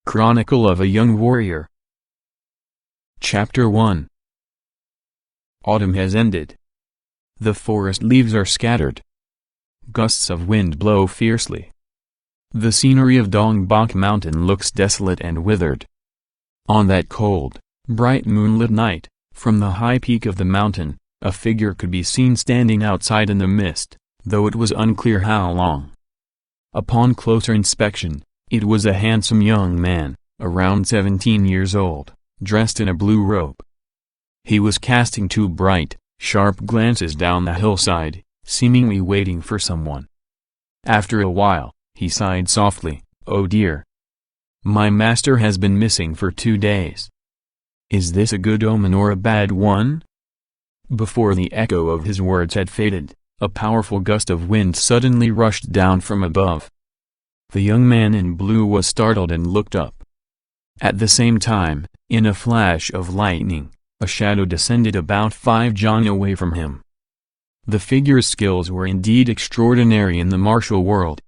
Chronicle of a Young Warrior. Chapter 1. Autumn has ended. The forest leaves are scattered. Gusts of wind blow fiercely. The scenery of Dongbok Mountain looks desolate and withered. On that cold, bright moonlit night, from the high peak of the mountain, a figure could be seen standing outside in the mist, though it was unclear how long. Upon closer inspection, it was a handsome young man, around 17 years old, dressed in a blue robe. He was casting two bright, sharp glances down the hillside, seemingly waiting for someone. After a while, he sighed softly, "Oh dear. My master has been missing for 2 days. Is this a good omen or a bad one?" Before the echo of his words had faded, a powerful gust of wind suddenly rushed down from above. The young man in blue was startled and looked up. At the same time, in a flash of lightning, a shadow descended about 5 jhana away from him. The figure's skills were indeed extraordinary in the martial world.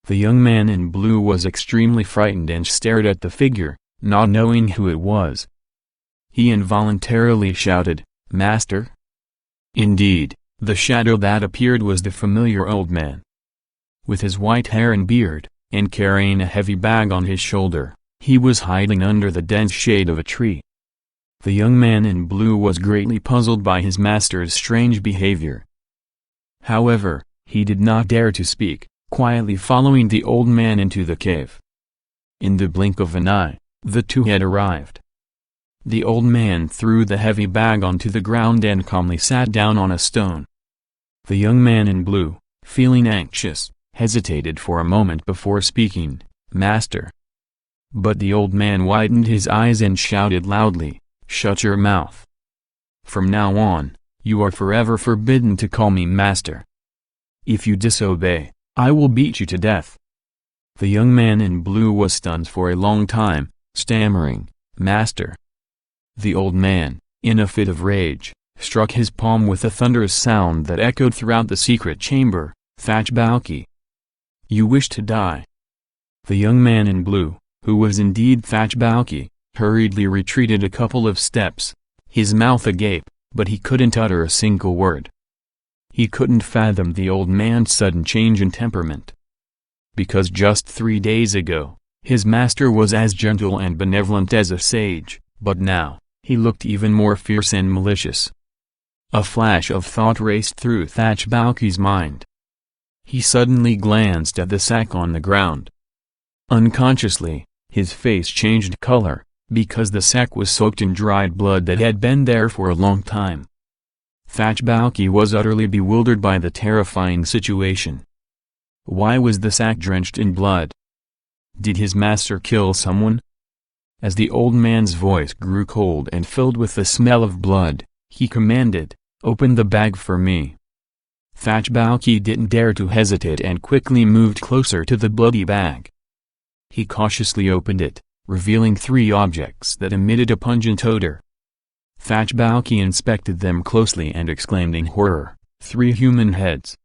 The young man in blue was extremely frightened and stared at the figure, not knowing who it was. He involuntarily shouted, "Master?" Indeed, the shadow that appeared was the familiar old man. With his white hair and beard, and carrying a heavy bag on his shoulder, he was hiding under the dense shade of a tree. The young man in blue was greatly puzzled by his master's strange behavior. However, he did not dare to speak, quietly following the old man into the cave. In the blink of an eye, the two had arrived. The old man threw the heavy bag onto the ground and calmly sat down on a stone. The young man in blue, feeling anxious, hesitated for a moment before speaking, "Master." But the old man widened his eyes and shouted loudly, "Shut your mouth. From now on, you are forever forbidden to call me master. If you disobey, I will beat you to death." The young man in blue was stunned for a long time, stammering, "Master." The old man, in a fit of rage, struck his palm with a thunderous sound that echoed throughout the secret chamber, "Thachbalki. You wish to die." The young man in blue, who was indeed Thachbalki, hurriedly retreated a couple of steps, his mouth agape, but he couldn't utter a single word. He couldn't fathom the old man's sudden change in temperament. Because just 3 days ago, his master was as gentle and benevolent as a sage, but now, he looked even more fierce and malicious. A flash of thought raced through Thachbalki's mind. He suddenly glanced at the sack on the ground. Unconsciously, his face changed color, because the sack was soaked in dried blood that had been there for a long time. Thachbalki was utterly bewildered by the terrifying situation. Why was the sack drenched in blood? Did his master kill someone? As the old man's voice grew cold and filled with the smell of blood, he commanded, "Open the bag for me." Thachbalki didn't dare to hesitate and quickly moved closer to the bloody bag. He cautiously opened it, revealing 3 objects that emitted a pungent odor. Thachbalki inspected them closely and exclaimed in horror, 3 human heads.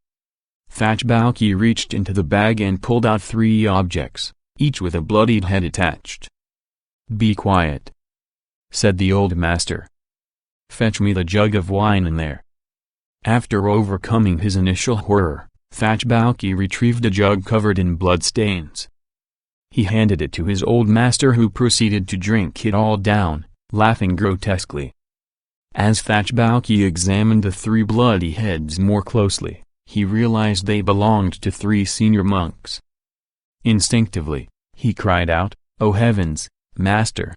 Thachbalki reached into the bag and pulled out 3 objects, each with a bloodied head attached. "Be quiet," said the old master. "Fetch me the jug of wine in there." After overcoming his initial horror, Thachbalki retrieved a jug covered in blood stains. He handed it to his old master, who proceeded to drink it all down, laughing grotesquely. As Thachbalki examined the 3 bloody heads more closely, he realized they belonged to 3 senior monks. Instinctively, he cried out, "Oh heavens, master!"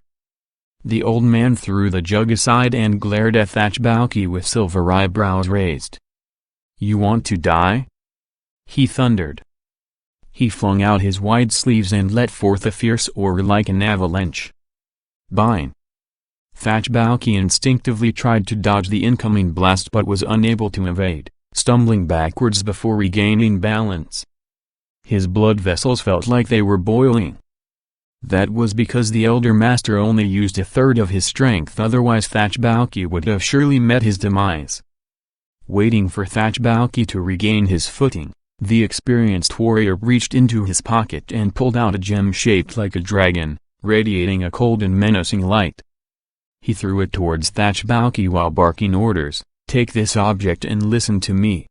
The old man threw the jug aside and glared at Thachbalki with silver eyebrows raised. "You want to die?" he thundered. He flung out his wide sleeves and let forth a fierce roar like an avalanche. "Bine!" Thachbalki instinctively tried to dodge the incoming blast but was unable to evade, stumbling backwards before regaining balance. His blood vessels felt like they were boiling. That was because the elder master only used 1/3 of his strength, otherwise Thachbalki would have surely met his demise. Waiting for Thachbalki to regain his footing, the experienced warrior reached into his pocket and pulled out a gem shaped like a dragon, radiating a cold and menacing light. He threw it towards Thachbalki while barking orders, "Take this object and listen to me."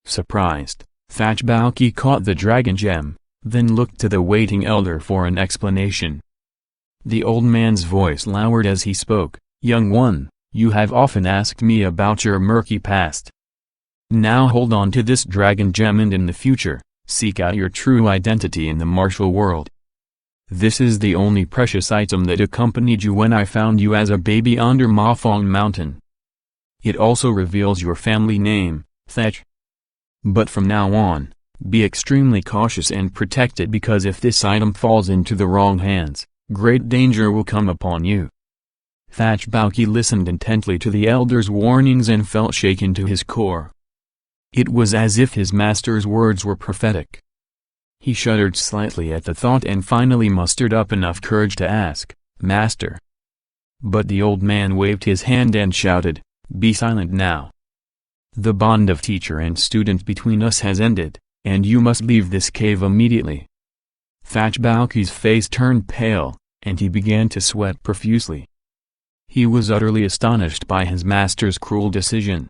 Surprised, Thachbalki caught the dragon gem, then looked to the waiting elder for an explanation. The old man's voice lowered as he spoke, "Young one, you have often asked me about your murky past. Now hold on to this dragon gem and in the future, seek out your true identity in the martial world. This is the only precious item that accompanied you when I found you as a baby under Mafong Mountain. It also reveals your family name, Thach. But from now on, be extremely cautious and protected because if this item falls into the wrong hands, great danger will come upon you." Thachbalki listened intently to the elder's warnings and felt shaken to his core. It was as if his master's words were prophetic. He shuddered slightly at the thought and finally mustered up enough courage to ask, "Master." But the old man waved his hand and shouted, "Be silent now. The bond of teacher and student between us has ended, and you must leave this cave immediately." Thachbalki's face turned pale, and he began to sweat profusely. He was utterly astonished by his master's cruel decision.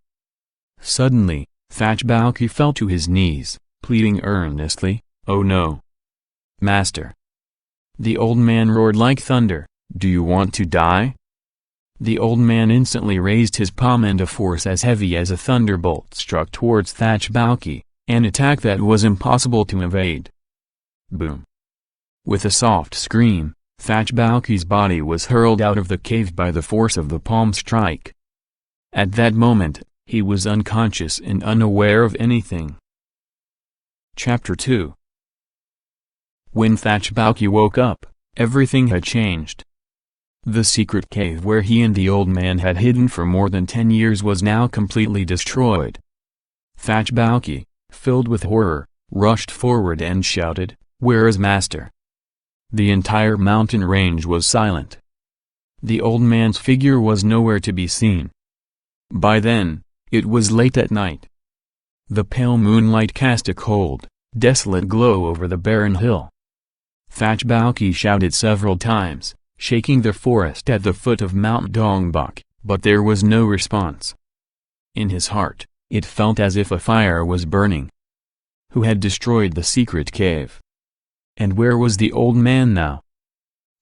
Suddenly, Thachbalki fell to his knees, pleading earnestly, "Oh no! Master!" The old man roared like thunder, "Do you want to die?" The old man instantly raised his palm and a force as heavy as a thunderbolt struck towards Thachbalki, an attack that was impossible to evade. Boom! With a soft scream, Thachbalki's body was hurled out of the cave by the force of the palm strike. At that moment, he was unconscious and unaware of anything. Chapter 2. When Thachbalki woke up, everything had changed. The secret cave where he and the old man had hidden for more than 10 years was now completely destroyed. Thachbalki, filled with horror, rushed forward and shouted, "Where is Master?" The entire mountain range was silent. The old man's figure was nowhere to be seen. By then, it was late at night. The pale moonlight cast a cold, desolate glow over the barren hill. Thachbalki shouted several times, shaking the forest at the foot of Mount Dongbok, but there was no response. In his heart, it felt as if a fire was burning. Who had destroyed the secret cave? And where was the old man now?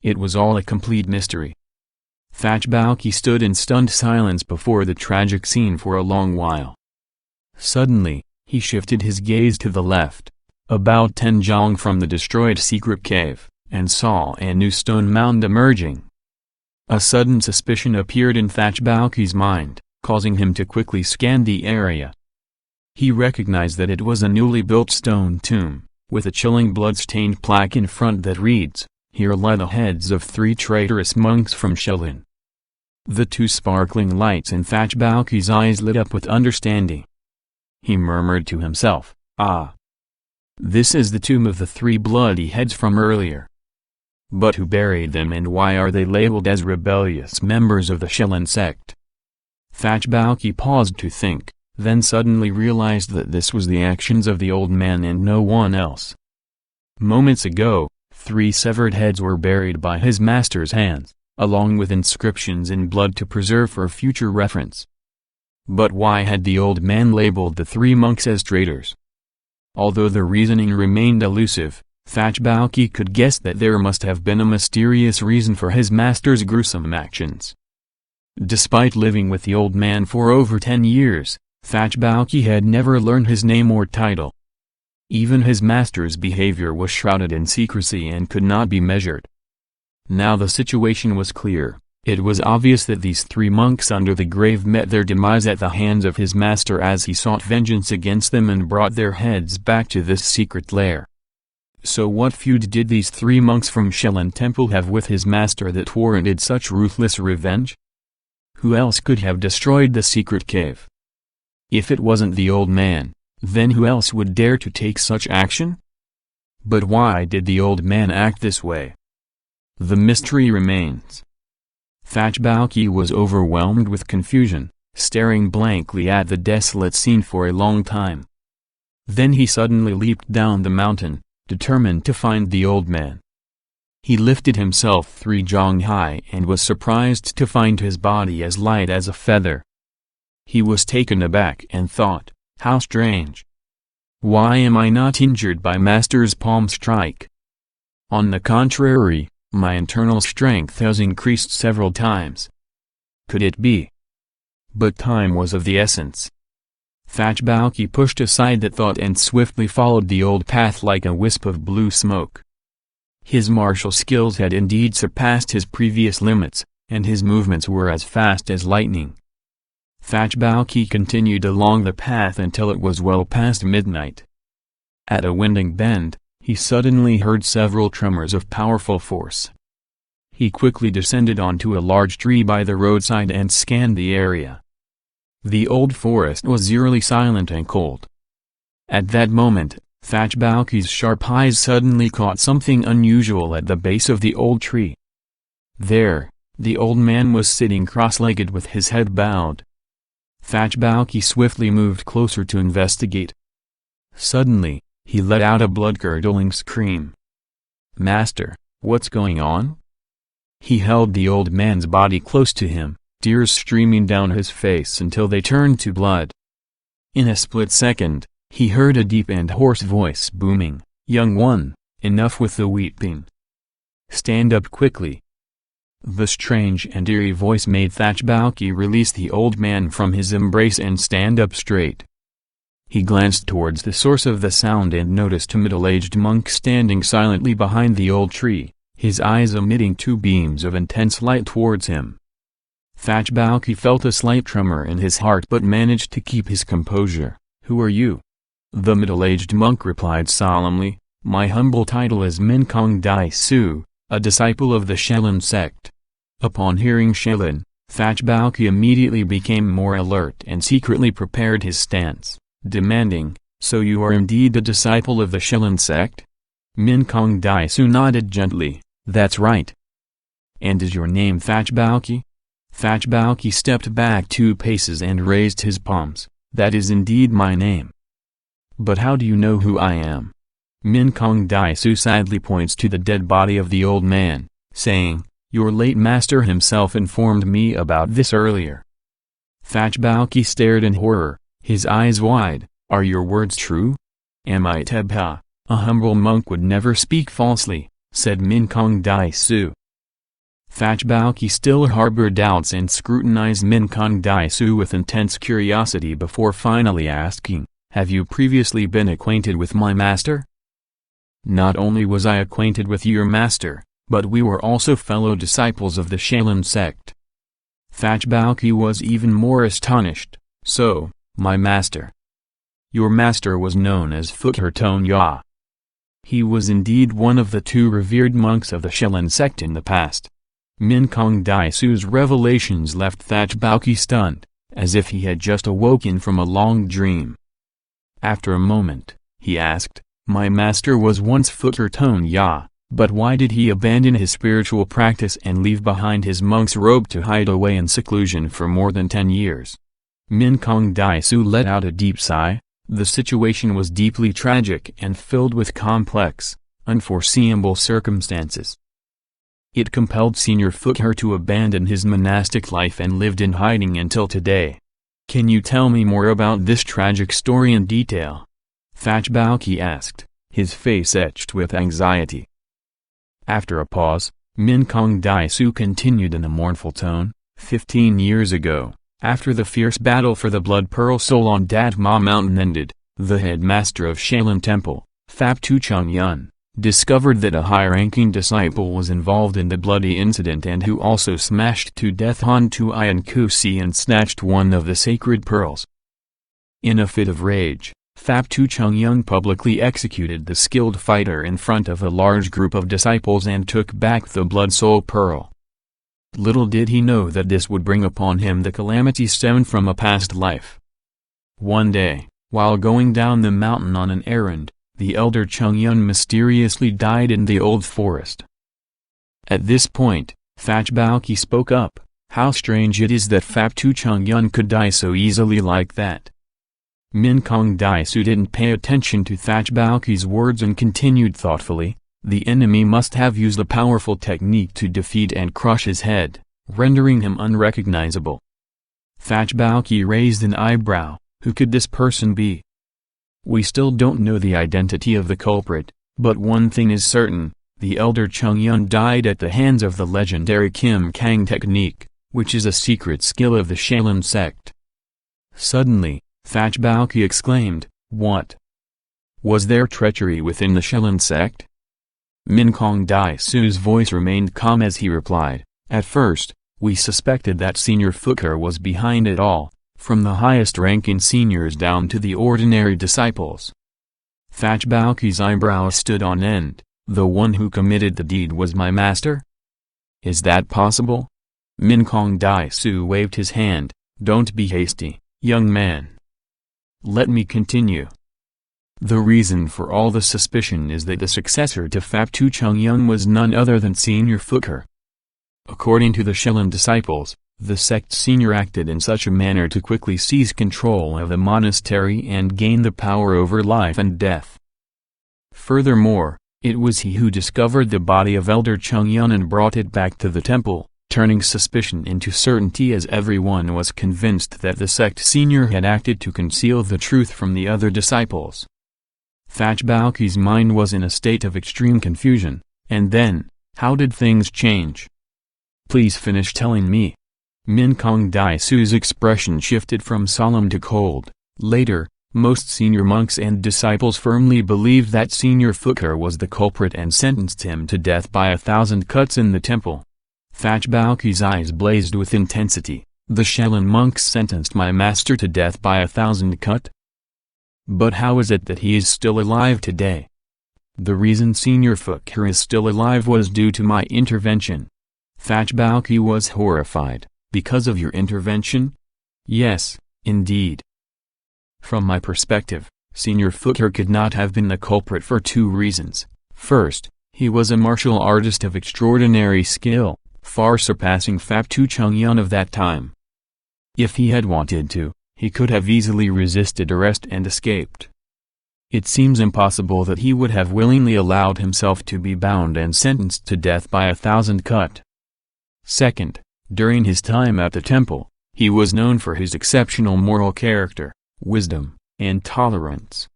It was all a complete mystery. Thachbalki stood in stunned silence before the tragic scene for a long while. Suddenly, he shifted his gaze to the left, about 10 jong from the destroyed secret cave, and saw a new stone mound emerging. A sudden suspicion appeared in Thachbalki's mind, causing him to quickly scan the area. He recognized that it was a newly built stone tomb, with a chilling blood-stained plaque in front that reads, "Here lie the heads of 3 traitorous monks from Shillin." The 2 sparkling lights in Thachbalki's eyes lit up with understanding. He murmured to himself, "Ah! This is the tomb of the 3 bloody heads from earlier. But who buried them and why are they labeled as rebellious members of the Shillin sect?" Thachbalki paused to think, then suddenly realized that this was the actions of the old man and no one else. Moments ago, 3 severed heads were buried by his master's hands, along with inscriptions in blood to preserve for future reference. But why had the old man labeled the 3 monks as traitors? Although the reasoning remained elusive, Thachbalki could guess that there must have been a mysterious reason for his master's gruesome actions. Despite living with the old man for over 10 years, Thachbalki had never learned his name or title. Even his master's behavior was shrouded in secrecy and could not be measured. Now the situation was clear. It was obvious that these 3 monks under the grave met their demise at the hands of his master as he sought vengeance against them and brought their heads back to this secret lair. So what feud did these 3 monks from Shillin Temple have with his master that warranted such ruthless revenge? Who else could have destroyed the secret cave? If it wasn't the old man, then who else would dare to take such action? But why did the old man act this way? The mystery remains. Thachbalki was overwhelmed with confusion, staring blankly at the desolate scene for a long time. Then he suddenly leaped down the mountain, determined to find the old man. He lifted himself 3 jong high and was surprised to find his body as light as a feather. He was taken aback and thought, how strange. Why am I not injured by Master's palm strike? On the contrary, my internal strength has increased several times. Could it be? But time was of the essence. Thachbalki pushed aside that thought and swiftly followed the old path like a wisp of blue smoke. His martial skills had indeed surpassed his previous limits, and his movements were as fast as lightning. Thachbalki continued along the path until it was well past midnight. At a winding bend, he suddenly heard several tremors of powerful force. He quickly descended onto a large tree by the roadside and scanned the area. The old forest was eerily silent and cold. At that moment, Thachbalki's sharp eyes suddenly caught something unusual at the base of the old tree. There, the old man was sitting cross-legged with his head bowed. Thachbalki swiftly moved closer to investigate. Suddenly, he let out a blood-curdling scream. "Master, what's going on?" He held the old man's body close to him, tears streaming down his face until they turned to blood. In a split second, he heard a deep and hoarse voice booming, "Young one, enough with the weeping. Stand up quickly." The strange and eerie voice made Thachbalki release the old man from his embrace and stand up straight. He glanced towards the source of the sound and noticed a middle-aged monk standing silently behind the old tree, his eyes emitting 2 beams of intense light towards him. Thachbalki felt a slight tremor in his heart but managed to keep his composure. "Who are you?" The middle-aged monk replied solemnly, "My humble title is Minkong Dai Su, a disciple of the Shelin sect." Upon hearing Shelin, Thachbalki immediately became more alert and secretly prepared his stance, demanding, "So you are indeed a disciple of the Shelin sect?" Minkong Dai Su nodded gently, "That's right." "And is your name Thachbalki?" Thachbalki stepped back 2 paces and raised his palms, "That is indeed my name." "But how do you know who I am?" Minkong Dai Su sadly points to the dead body of the old man, saying, "Your late master himself informed me about this earlier." Thachbalki stared in horror, his eyes wide. "Are your words true?" "Amitabha, a humble monk would never speak falsely," said Minkong Dai Su. Thachbalki still harbored doubts and scrutinized Minkong Dai Su with intense curiosity before finally asking, "Have you previously been acquainted with my master?" "Not only was I acquainted with your master, but we were also fellow disciples of the Shelin sect." Thachbalki was even more astonished. "So, my master. Your master was known as Futter Ya. He was indeed one of the 2 revered monks of the Shelin sect in the past." Minkong Dai Su's revelations left Thachbalki stunned, as if he had just awoken from a long dream. After a moment, he asked, "My master was once Futter Ya, but why did he abandon his spiritual practice and leave behind his monk's robe to hide away in seclusion for more than 10 years? Minkong Dai Su let out a deep sigh. The situation was deeply tragic and filled with complex, unforeseeable circumstances. It compelled Senior Futter to abandon his monastic life and lived in hiding until today. Can you tell me more about this tragic story in detail?" Thachbalki asked, his face etched with anxiety. After a pause, Minkong Dai Su continued in a mournful tone, 15 years ago, after the fierce battle for the Blood Pearl Soul on Datma Mountain ended, the headmaster of Shelin Temple, Phap Tu Chung Yun, discovered that a high-ranking disciple was involved in the bloody incident and who also smashed to death Han Tu Ian Kusi and snatched one of the sacred pearls. In a fit of rage, Phap Tu Chung Yun publicly executed the skilled fighter in front of a large group of disciples and took back the Blood Soul Pearl. Little did he know that this would bring upon him the calamity stemmed from a past life. One day, while going down the mountain on an errand, the elder Chung Yun mysteriously died in the old forest. At this point, Thachbalki spoke up, "How strange it is that Phap Tu Chung Yun could die so easily like that." Minkong Dai Su didn't pay attention to Thachbalki's words and continued thoughtfully, The enemy must have used a powerful technique to defeat and crush his head, rendering him unrecognizable. Fachbalki raised an eyebrow. Who could this person be? We still don't know the identity of the culprit, but one thing is certain, the elder Chungyun died at the hands of the legendary Kim Kang technique, which is a secret skill of the Shaolin sect. Suddenly, Fachbalki exclaimed, "What? Was there treachery within the Shaolin sect?" Min Kong Dai Su's voice remained calm as he replied, "At first, we suspected that Senior Fuker was behind it all, from the highest-ranking seniors down to the ordinary disciples." Fachbalki's eyebrows stood on end. "The one who committed the deed was my master? Is that possible?" Min Kong Dai Su waved his hand. "Don't be hasty, young man. Let me continue. The reason for all the suspicion is that the successor to Faptu Chungyun was none other than Senior Fuker. According to the Shaolin disciples, the sect senior acted in such a manner to quickly seize control of the monastery and gain the power over life and death. Furthermore, it was he who discovered the body of Elder Chungyun and brought it back to the temple, turning suspicion into certainty as everyone was convinced that the sect senior had acted to conceal the truth from the other disciples." Fachbalki's mind was in a state of extreme confusion. And then, how did things change? Please finish telling me. Min Kong Dai Su's expression shifted from solemn to cold. Later, most senior monks and disciples firmly believed that Senior Fuker was the culprit and sentenced him to death by 1,000 cuts in the temple. Fachbalki's eyes blazed with intensity. "The Shaolin monks sentenced my master to death by 1,000 cut? But how is it that he is still alive today?" "The reason Senior Fuker is still alive was due to my intervention." Fachbalki was horrified. "Because of your intervention?" "Yes, indeed. From my perspective, Senior Fuker could not have been the culprit for two reasons. First, he was a martial artist of extraordinary skill, far surpassing Faptu Chungyun of that time. If he had wanted to, he could have easily resisted arrest and escaped. It seems impossible that he would have willingly allowed himself to be bound and sentenced to death by 1,000 cut. Second, during his time at the temple, he was known for his exceptional moral character, wisdom, and tolerance.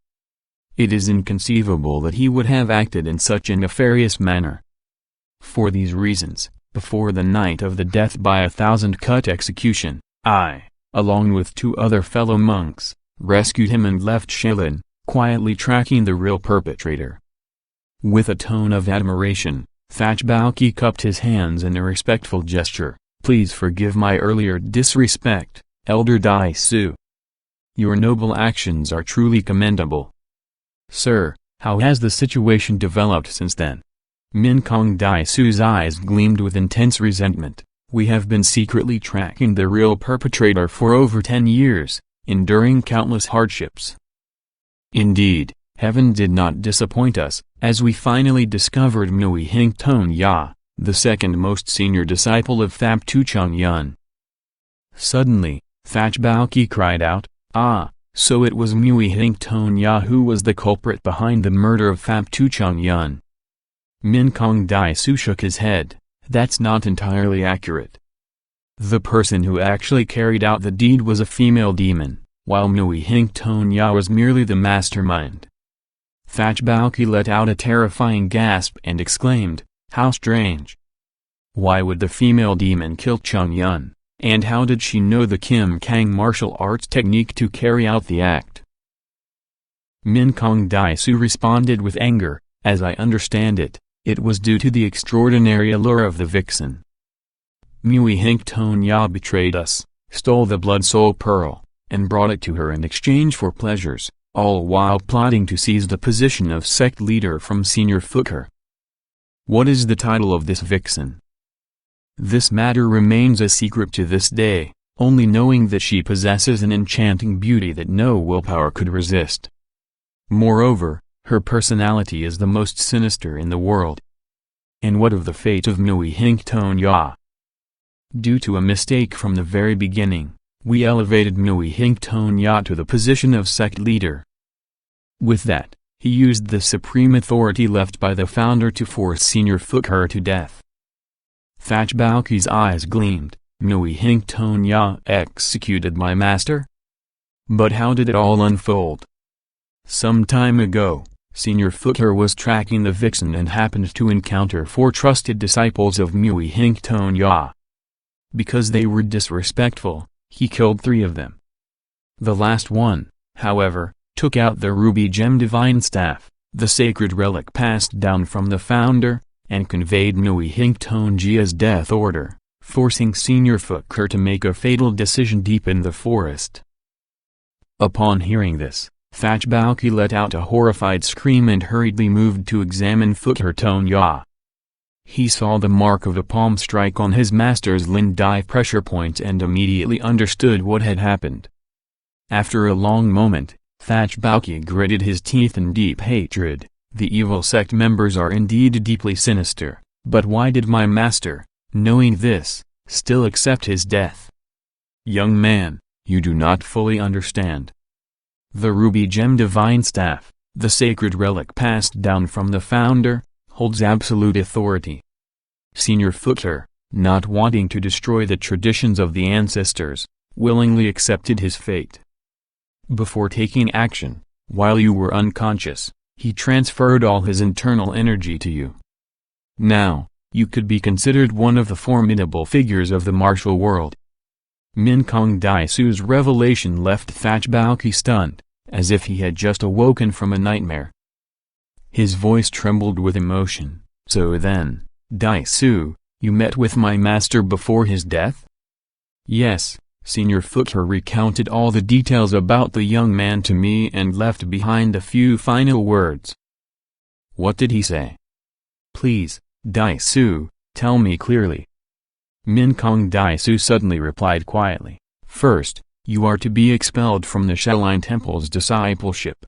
It is inconceivable that he would have acted in such a nefarious manner. For these reasons, before the night of the death by 1,000 cut execution, I, along with 2 other fellow monks, rescued him and left Shaolin, quietly tracking the real perpetrator." With a tone of admiration, Fachbalki cupped his hands in a respectful gesture. "Please forgive my earlier disrespect, Elder Dai Su. Your noble actions are truly commendable." "Sir, how has the situation developed since then?" Min Kong Dai Su's eyes gleamed with intense resentment. "We have been secretly tracking the real perpetrator for over 10 years, enduring countless hardships. Indeed, heaven did not disappoint us, as we finally discovered Mui Hing Ton Ya, the second most senior disciple of Faptu Chungyun." Suddenly, Fachbalki cried out, "Ah, so it was Mui Hing Ton Ya who was the culprit behind the murder of Faptu Chungyun." Min Kong Dai Su shook his head. "That's not entirely accurate. The person who actually carried out the deed was a female demon, while Mui Hing Ton Ya was merely the mastermind." Fachbalki let out a terrifying gasp and exclaimed, "How strange! Why would the female demon kill Chungyun, and how did she know the Kim Kang martial arts technique to carry out the act?" Min Kong Dai Su responded with anger, "As I understand it, it was due to the extraordinary allure of the vixen. Mui Hing Ton Ya betrayed us, stole the Blood Soul Pearl, and brought it to her in exchange for pleasures, all while plotting to seize the position of sect leader from Senior Fuker. What is the title of this vixen? This matter remains a secret to this day, only knowing that she possesses an enchanting beauty that no willpower could resist. Moreover, her personality is the most sinister in the world." "And what of the fate of Mui Hing Ton Ya?" "Due to a mistake from the very beginning, we elevated Mui Hing Ton Ya to the position of sect leader. With that, he used the supreme authority left by the founder to force Senior Fuker to death. Thach Baoqi's eyes gleamed. Nui Hinkton Ya executed my master? But how did it all unfold? Some time ago, Senior Fuker was tracking the vixen and happened to encounter 4 trusted disciples of Nui Hinkton Ya. Because they were disrespectful, he killed 3 of them. The last one, however, took out the ruby gem divine staff, the sacred relic passed down from the founder, and conveyed Nui Hinkton Jia's death order, forcing Senior Fuker to make a fatal decision deep in the forest. Upon hearing this, Thach Baoqi let out a horrified scream and hurriedly moved to examine Fuker Ya. He saw the mark of a palm strike on his master's Lin Dai pressure point and immediately understood what had happened. After a long moment, Thach Baoqi gritted his teeth in deep hatred. The evil sect members are indeed deeply sinister, but why did my master, knowing this, still accept his death? Young man, you do not fully understand. The ruby gem divine staff, the sacred relic passed down from the founder, holds absolute authority. Senior Fuker, not wanting to destroy the traditions of the ancestors, willingly accepted his fate. Before taking action, while you were unconscious, he transferred all his internal energy to you. Now, you could be considered one of the formidable figures of the martial world. Min Kong Dai Su's revelation left Thach Baoqi stunned, as if he had just awoken from a nightmare. His voice trembled with emotion. So then, Dai Su, you met with my master before his death? Yes, Senior Fuker recounted all the details about the young man to me and left behind a few final words. What did he say? Please, Dai Su, tell me clearly. Min Kong Dai Su suddenly replied quietly. First, you are to be expelled from the Shaolin Temple's discipleship.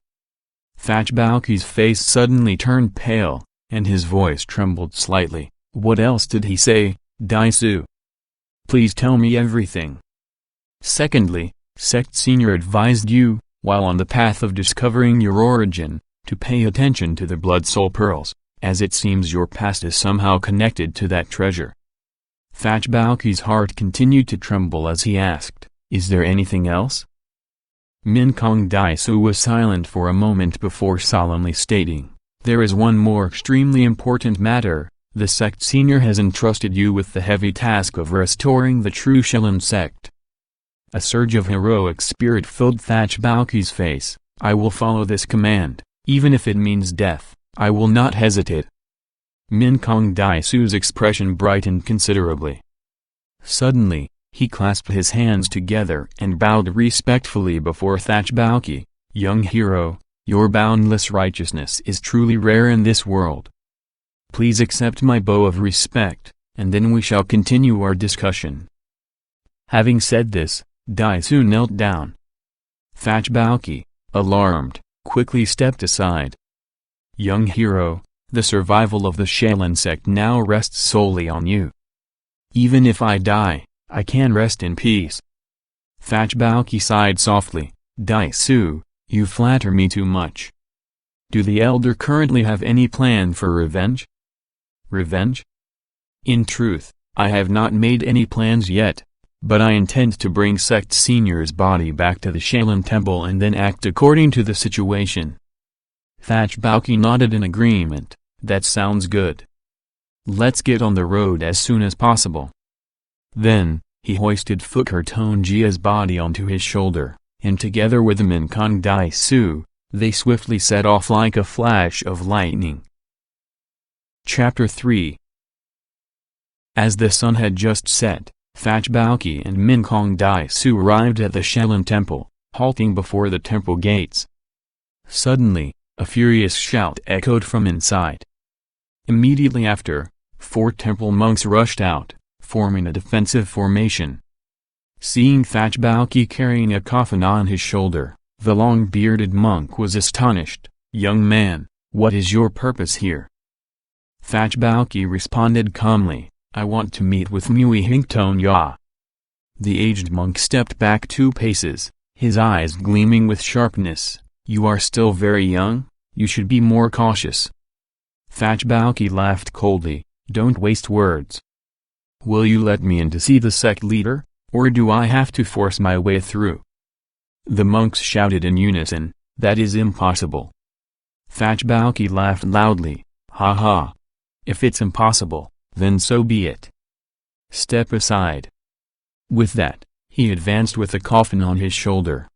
Thach Baoqi's face suddenly turned pale, and his voice trembled slightly. What else did he say, Dai Su? Please tell me everything. Secondly, Sect Senior advised you, while on the path of discovering your origin, to pay attention to the Blood Soul Pearls, as it seems your past is somehow connected to that treasure. Thach Baoqi's heart continued to tremble as he asked, Is there anything else? Min Kong Dai Su was silent for a moment before solemnly stating, There is one more extremely important matter. The Sect Senior has entrusted you with the heavy task of restoring the true Shaolin sect. A surge of heroic spirit filled Thach Baoqi's face. I will follow this command, even if it means death. I will not hesitate. Min Kong Dai Su's expression brightened considerably. Suddenly, he clasped his hands together and bowed respectfully before Thach Baoqi. Young hero, your boundless righteousness is truly rare in this world. Please accept my bow of respect, and then we shall continue our discussion. Having said this, Dai Su knelt down. Thach Baoqi, alarmed, quickly stepped aside. Young hero, the survival of the Shaolin sect now rests solely on you. Even if I die, I can rest in peace. Thach Baoqi sighed softly. Dai Su, you flatter me too much. Do the elder currently have any plan for revenge? Revenge? In truth, I have not made any plans yet, but I intend to bring Sect Senior's body back to the Shaolin Temple and then act according to the situation. Thach Baoqi nodded in agreement. That sounds good. Let's get on the road as soon as possible. Then, he hoisted Fuker Jia's body onto his shoulder, and together with Min Kong Dai Su, they swiftly set off like a flash of lightning. Chapter 3. As the sun had just set, Thach Baoqi and Min Kong Dai Su arrived at the Shaolin Temple, halting before the temple gates. Suddenly, a furious shout echoed from inside. Immediately after, 4 temple monks rushed out, forming a defensive formation. Seeing Thach Baoqi carrying a coffin on his shoulder, the long-bearded monk was astonished. Young man, what is your purpose here? Thach Baoqi responded calmly, I want to meet with Nui Hinkton Ya. The aged monk stepped back 2 paces, his eyes gleaming with sharpness. You are still very young, You should be more cautious." Thachbauke laughed coldly. "Don't waste words. Will you let me in to see the sect leader, or do I have to force my way through?" The monks shouted in unison, "That is impossible." Thachbauke laughed loudly. "Ha ha! If it's impossible, then so be it. Step aside." With that, he advanced with a coffin on his shoulder.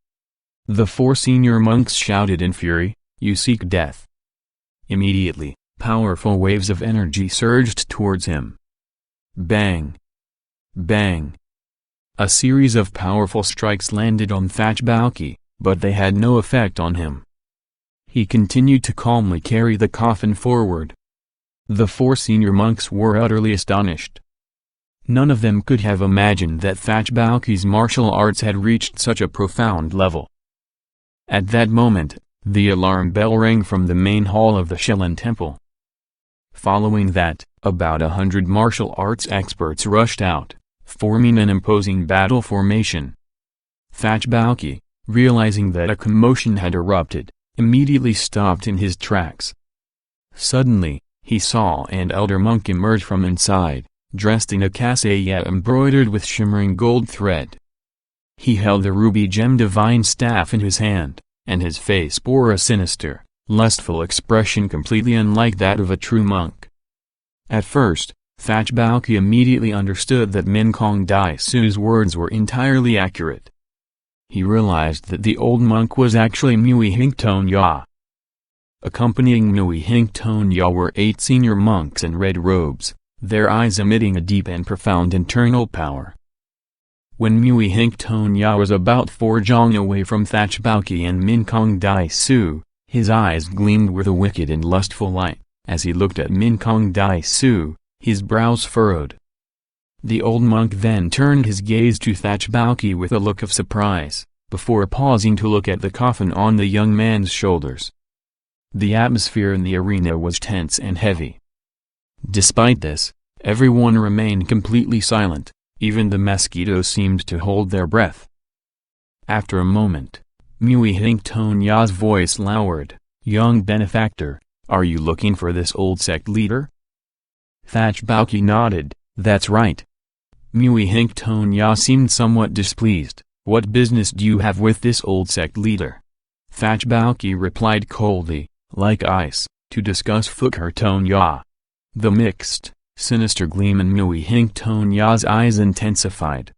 The 4 senior monks shouted in fury, "You seek death." Immediately, powerful waves of energy surged towards him. Bang! Bang! A series of powerful strikes landed on Thachbauke, but they had no effect on him. He continued to calmly carry the coffin forward. The 4 senior monks were utterly astonished. None of them could have imagined that Thachbauke's martial arts had reached such a profound level. At that moment, the alarm bell rang from the main hall of the Shilin Temple. Following that, about 100 martial arts experts rushed out, forming an imposing battle formation. Thachbauke, realizing that a commotion had erupted, immediately stopped in his tracks. Suddenly, he saw an elder monk emerge from inside, dressed in a kaseya embroidered with shimmering gold thread. He held the ruby-gemmed divine staff in his hand, and his face bore a sinister, lustful expression completely unlike that of a true monk. At first, Thachbauke immediately understood that Min Kong Dai Su's words were entirely accurate. He realized that the old monk was actually Mui Hinkton Ya. Accompanying Mui Hinkton Ya were 8 senior monks in red robes, their eyes emitting a deep and profound internal power. When Mui Hinkton Ya was about 4 jong away from Thachbauke and Min Kong Dai Su, his eyes gleamed with a wicked and lustful light. As he looked at Min Kong Dai Su, his brows furrowed. The old monk then turned his gaze to Thachbauke with a look of surprise, before pausing to look at the coffin on the young man's shoulders. The atmosphere in the arena was tense and heavy. Despite this, everyone remained completely silent, even the mosquitoes seemed to hold their breath. After a moment, Mui Hinkton Ya's voice lowered, "Young benefactor, are you looking for this old sect leader?" Thachbauke nodded, "That's right." Mui Hinkton Ya seemed somewhat displeased. "What business do you have with this old sect leader?" Thachbauke replied coldly, like ice, "To discuss Fukurton Ya." The mixed, sinister gleam in Mui Hinkton Ya's eyes intensified.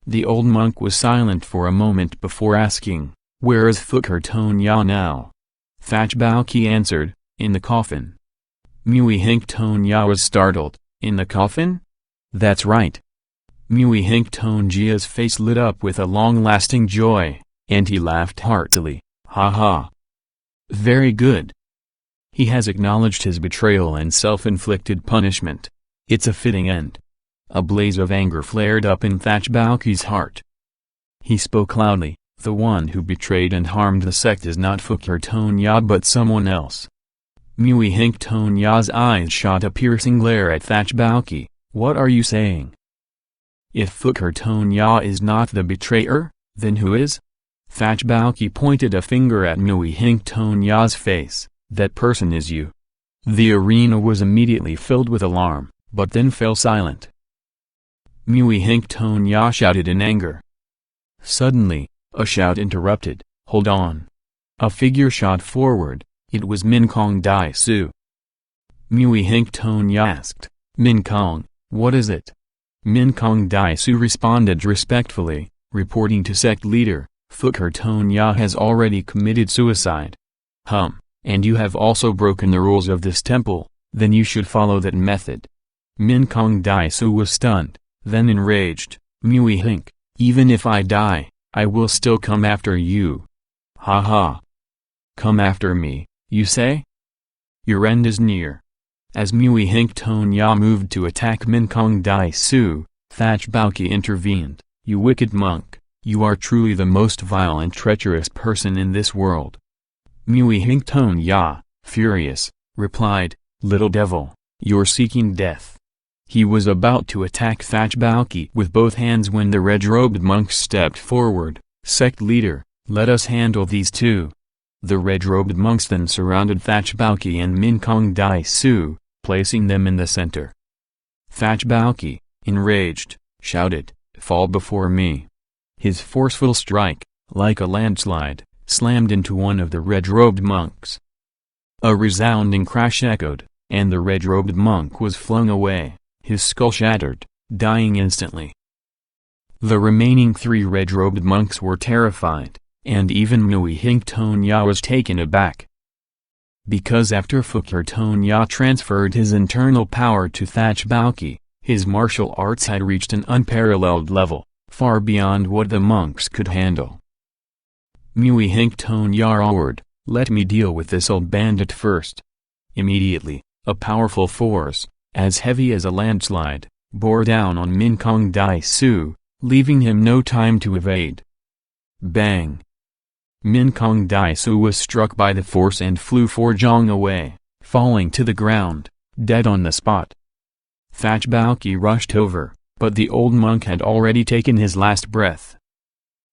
The old monk was silent for a moment before asking, "Where is Fukurton Ya now?" Thachbauke answered, "In the coffin." Mui Hinkton Ya was startled, "In the coffin?" "That's right." Mui Hinkton Jia's face lit up with a long-lasting joy, and he laughed heartily, "Ha ha! Very good. He has acknowledged his betrayal and self-inflicted punishment. It's a fitting end." A blaze of anger flared up in Thachbauke's heart. He spoke loudly, "The one who betrayed and harmed the sect is not Fukurton Ya but someone else." Mui Hinkton Ya's eyes shot a piercing glare at Thachbauke. "What are you saying? If Fukurton Ya is not the betrayer, then who is?" Thachbauke pointed a finger at Mui Hinkton Ya's face. "That person is you." The arena was immediately filled with alarm, but then fell silent. Mui Hinkton Ya shouted in anger. Suddenly, a shout interrupted, "Hold on." A figure shot forward. It was Min Kong Dai Su. Mui Hinkton Ya asked, "Min Kong, what is it?" Min Kong Dai Su responded respectfully, reporting to sect leader, "Fukurton Ya has already committed suicide." "And you have also broken the rules of this temple, then you should follow that method." Min Kong Dai Su was stunned, then enraged, "Mui Hink, even if I die, I will still come after you." "Ha ha! Come after me, you say? Your end is near." As Mui Hinkton Ya moved to attack Min Kong Dai Su, Thachbauke intervened, "You wicked monk, you are truly the most vile and treacherous person in this world." Mui Hinkton Ya, furious, replied, "Little devil, you're seeking death." He was about to attack Thachbauke with both hands when the red-robed monk stepped forward, "Sect leader, let us handle these two." The red-robed monks then surrounded Thachbaoki and Min Kong Dai Su, placing them in the center. Thachbaoki, enraged, shouted, "Fall before me!" His forceful strike, like a landslide, slammed into one of the red-robed monks. A resounding crash echoed, and the red-robed monk was flung away, his skull shattered, dying instantly. The remaining 3 red-robed monks were terrified, and even Mui Hink Tonya was taken aback. Because after Fukur Tonya transferred his internal power to Thachbaoki, his martial arts had reached an unparalleled level, far beyond what the monks could handle. Mui Hink Tonya roared, "Let me deal with this old bandit first." Immediately, a powerful force, as heavy as a landslide, bore down on Min Kong Dai Su, leaving him no time to evade. Bang! Min Kong Dai Su was struck by the force and flew 4 jong away, falling to the ground, dead on the spot. Thachbaoki rushed over, but the old monk had already taken his last breath.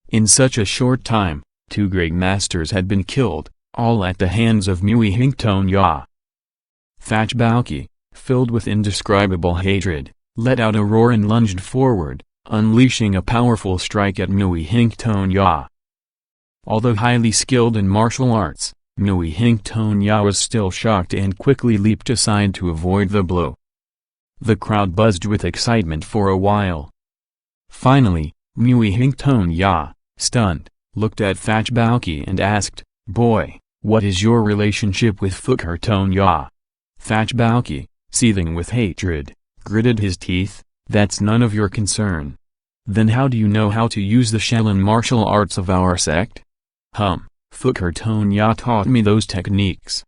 In such a short time, 2 great masters had been killed, all at the hands of Mui Hink Tonya. Thachbaoki, filled with indescribable hatred, let out a roar and lunged forward, unleashing a powerful strike at Mui Hink Tonya. Although highly skilled in martial arts, Mui Hink Tonya was still shocked and quickly leaped aside to avoid the blow. The crowd buzzed with excitement for a while. Finally, Mui Hink Tonya, stunned, looked at Thachbaoki and asked, "Boy, what is your relationship with Fukur Tonya?" Thachbaoki, seething with hatred, gritted his teeth, "That's none of your concern." "Then how do you know how to use the Shaolin martial arts of our sect?" Fukur Tonya taught me those techniques."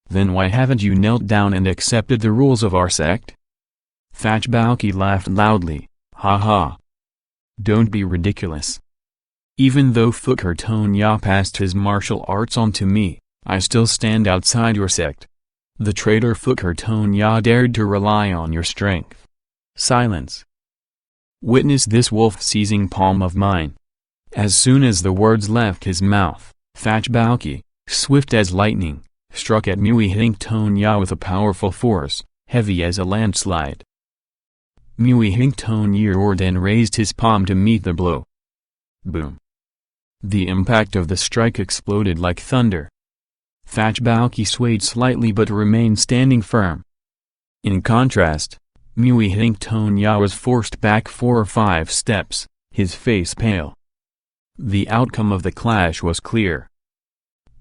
"Then why haven't you knelt down and accepted the rules of our sect?" Thachbaoki laughed loudly, "Ha ha! Don't be ridiculous. Even though Fukur Tonya passed his martial arts on to me, I still stand outside your sect. The traitor Fukur Tonya dared to rely on your strength." Silence. Witness this wolf-seizing palm of mine. As soon as the words left his mouth, Thachbaoki, swift as lightning, struck at Mui Hink Tonya with a powerful force, heavy as a landslide. Mui Hink Tonya roared and raised his palm to meet the blow. Boom! The impact of the strike exploded like thunder. Thachbaoki swayed slightly but remained standing firm. In contrast, Mui Hink Tonya was forced back 4 or 5 steps, his face pale. The outcome of the clash was clear.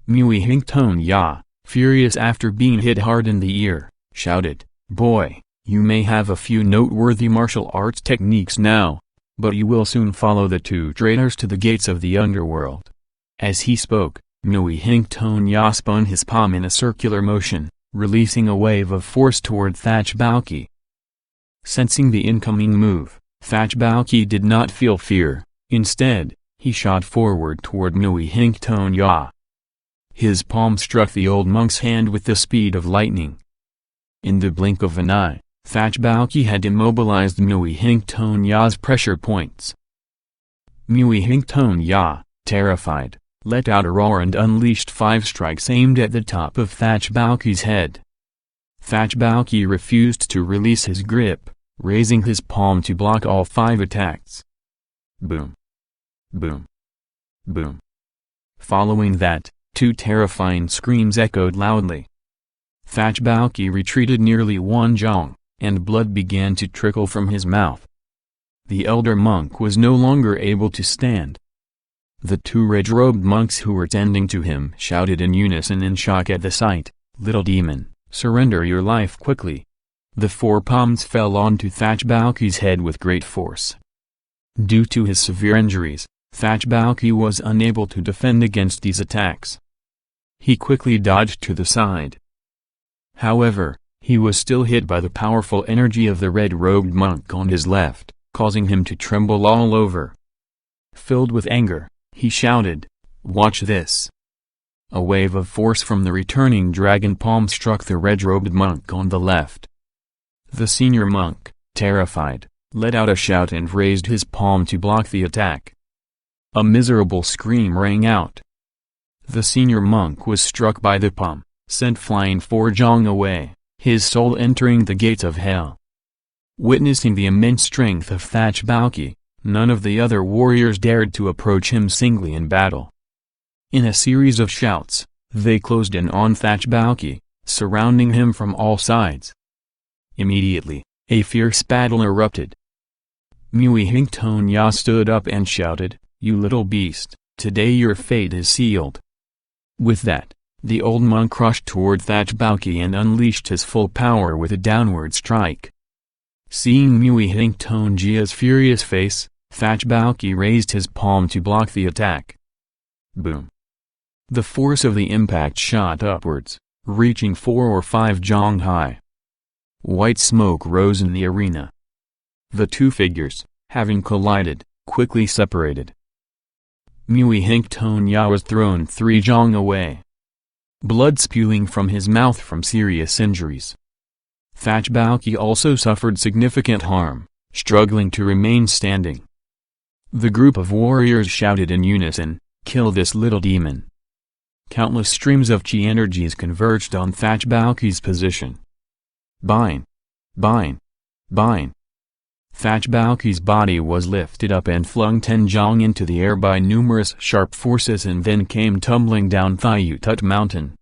Mui Hink Tonya, furious after being hit hard in the ear, shouted, "Boy, you may have a few noteworthy martial arts techniques now, but you will soon follow the 2 traitors to the gates of the underworld." As he spoke, Mui Hink Tonya spun his palm in a circular motion, releasing a wave of force toward Thachbaoki. Sensing the incoming move, Thachbaoki did not feel fear. Instead, he shot forward toward Mui Hink Tonya. His palm struck the old monk's hand with the speed of lightning. In the blink of an eye, Thachbaoki had immobilized Mui Hink Tonya's pressure points. Mui Hink Tonya, terrified, let out a roar and unleashed 5 strikes aimed at the top of Thachbaoki's head. Thachbaoki refused to release his grip, raising his palm to block all 5 attacks. Boom! Boom! Boom! Following that, 2 terrifying screams echoed loudly. Thachbaoki retreated nearly 1 jong, and blood began to trickle from his mouth. The elder monk was no longer able to stand. The 2 red-robed monks who were tending to him shouted in unison in shock at the sight, "Little demon, surrender your life quickly." The 4 palms fell onto Thachbaoki's head with great force. Due to his severe injuries, Thachbaoki was unable to defend against these attacks. He quickly dodged to the side. However, he was still hit by the powerful energy of the red-robed monk on his left, causing him to tremble all over. Filled with anger, he shouted, "Watch this!" A wave of force from the returning dragon palm struck the red-robed monk on the left. The senior monk, terrified, let out a shout and raised his palm to block the attack. A miserable scream rang out. The senior monk was struck by the palm, sent flying 4 jong away, his soul entering the gates of hell. Witnessing the immense strength of Thach Baoqi, none of the other warriors dared to approach him singly in battle. In a series of shouts, they closed in on Thach Baoqi, surrounding him from all sides. Immediately, a fierce battle erupted. Mui Hington Ya stood up and shouted, "You little beast, today your fate is sealed." With that, the old monk rushed toward Thach Baoqi and unleashed his full power with a downward strike. Seeing Mui Hington Jia's furious face, Thach Baoqi raised his palm to block the attack. Boom! The force of the impact shot upwards, reaching 4 or 5 jong high. White smoke rose in the arena. The two figures, having collided, quickly separated. Mui Hington Ya was thrown 3 jong away. Blood spewing from his mouth from serious injuries. Thach Baoqi also suffered significant harm, struggling to remain standing. The group of warriors shouted in unison, "Kill this little demon!" Countless streams of chi energies converged on Thach Baoqi's position. Bind! Bind! Bind! Thach Baoqi's body was lifted up and flung 10 jong into the air by numerous sharp forces and then came tumbling down Thiutut Mountain.